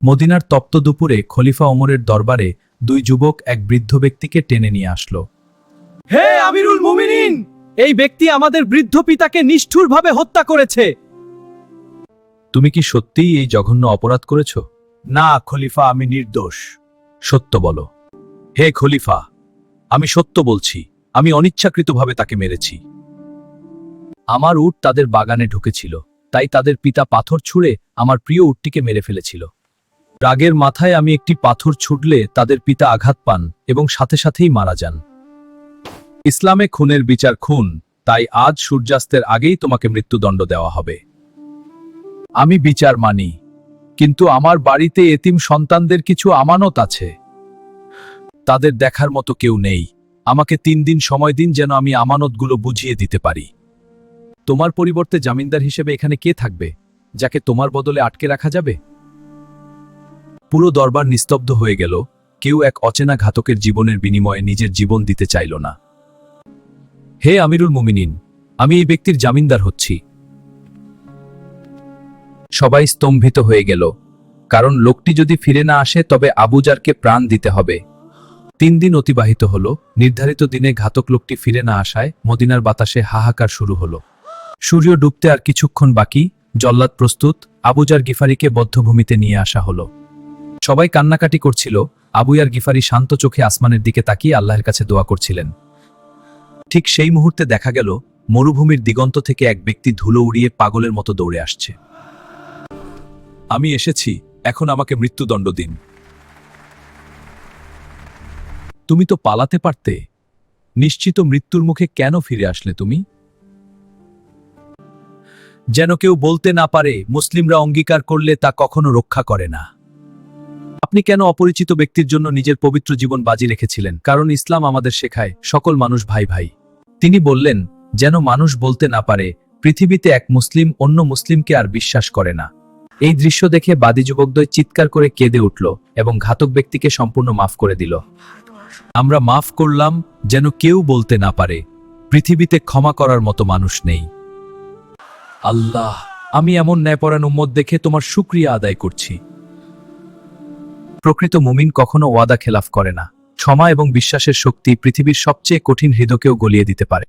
মদিনার তপ্ত দুপুরে খলিফা ওমরের দরবারে দুই যুবক এক বৃদ্ধ ব্যক্তিকে টেনে নিয়ে আসলো। হে আমিরুল মুমিনিন, এই ব্যক্তি আমাদের বৃদ্ধ পিতাকে নিষ্ঠুরভাবে হত্যা করেছে। তুমি কি সত্যিই এই জঘন্য অপরাধ করেছ? না খলিফা, আমি নির্দোষ। সত্য বলো। হে খলিফা, আমি সত্য বলছি, আমি অনিচ্ছাকৃতভাবে তাকে মেরেছি। আমার উট তাদের বাগানে ঢুকেছিল, তাই তাদের পিতা পাথর ছুঁড়ে আমার প্রিয় উটটিকে মেরে ফেলেছিল। রাগের মাথায় আমি একটি পাথর ছুঁড়লে তাদের পিতা আঘাত পান এবং সাথে সাথেই মারা যান। ইসলামে খুনের বিচার খুন, তাই আজ সূর্যাস্তের আগেই তোমাকে মৃত্যুদণ্ড দেওয়া হবে। আমি বিচার মানি, কিন্তু আমার বাড়িতে এতিম সন্তানদের কিছু আমানত আছে। তাদের দেখার মতো কেউ নেই। আমাকে 3 দিন সময় দিন যেন আমি আমানতগুলো বুঝিয়ে দিতে পারি। তোমার পরিবর্তে জামিনদার হিসেবে এখানে কে থাকবে, যাকে তোমার বদলে আটকে রাখা যাবে? পুরো দরবার নিস্তব্ধ হয়ে গেল। কেউ এক অচেনা ঘাতকের জীবনের বিনিময়ে নিজের জীবন দিতে চাইল না। হে আমিরুল মুমিনিন, আমি এই ব্যক্তির জামিনদার হচ্ছি। সবাই স্তম্ভিত হয়ে গেল, কারণ লোকটি যদি ফিরে না আসে তবে আবুজারকে প্রাণ দিতে হবে। 3 দিন অতিবাহিত হল। নির্ধারিত দিনে ঘাতক লোকটি ফিরে না আসায় মদিনার বাতাসে হাহাকার শুরু হলো। সূর্য ডুবতে আর কিছুক্ষণ বাকি। জল্লাদ প্রস্তুত। আবুজার গিফারিকে বদ্ধভূমিতে নিয়ে আসা হলো। সবাই কান্নাকাটি করছিল। আবুয়ার গিফারি শান্ত চোখে আসমানের দিকে তাকিয়ে আল্লাহর কাছে দোয়া করছিলেন। ঠিক সেই মুহূর্তে দেখা গেল মরুভূমির দিগন্ত থেকে এক ব্যক্তি ধুলো উড়িয়ে পাগলের মতো দৌড়ে আসছে। আমি এসেছি, এখন আমাকে মৃত্যুদণ্ড দিন। তুমি তো পালাতে পারতে। নিশ্চিত মৃত্যুর মুখে কেন ফিরে আসলে তুমি? যেন কেউ বলতে না পারে মুসলিমরা অঙ্গীকার করলে তা কখনো রক্ষা করে না। আপনি কেন অপরিচিত ব্যক্তির জন্য নিজের পবিত্র জীবন বাজি রেখেছিলেন? কারণ ইসলাম আমাদের শেখায় সকল মানুষ ভাই ভাই। তিনি বললেন, যেন মানুষ বলতে না পারে পৃথিবীতে এক মুসলিম অন্য মুসলিমকে আর বিশ্বাস করে না। এই দৃশ্য দেখে বাদী যুবকদ্বয় চিৎকার করে কেঁদে উঠল এবং ঘাতক ব্যক্তিকে সম্পূর্ণ মাফ করে দিল। আমরা মাফ করলাম, যেন কেউ বলতে না পারে পৃথিবীতে ক্ষমা করার মতো মানুষ নেই। আল্লাহ, আমি এমন ন্যায়পরায়ণ উম্মত দেখে তোমার শুকরিয়া আদায় করছি। প্রকৃত মুমিন কখনো ওয়াদা খেলাফ করে না। ক্ষমা এবং বিশ্বাসের শক্তি পৃথিবীর সবচেয়ে কঠিন হৃদয়কেও গলিয়ে দিতে পারে।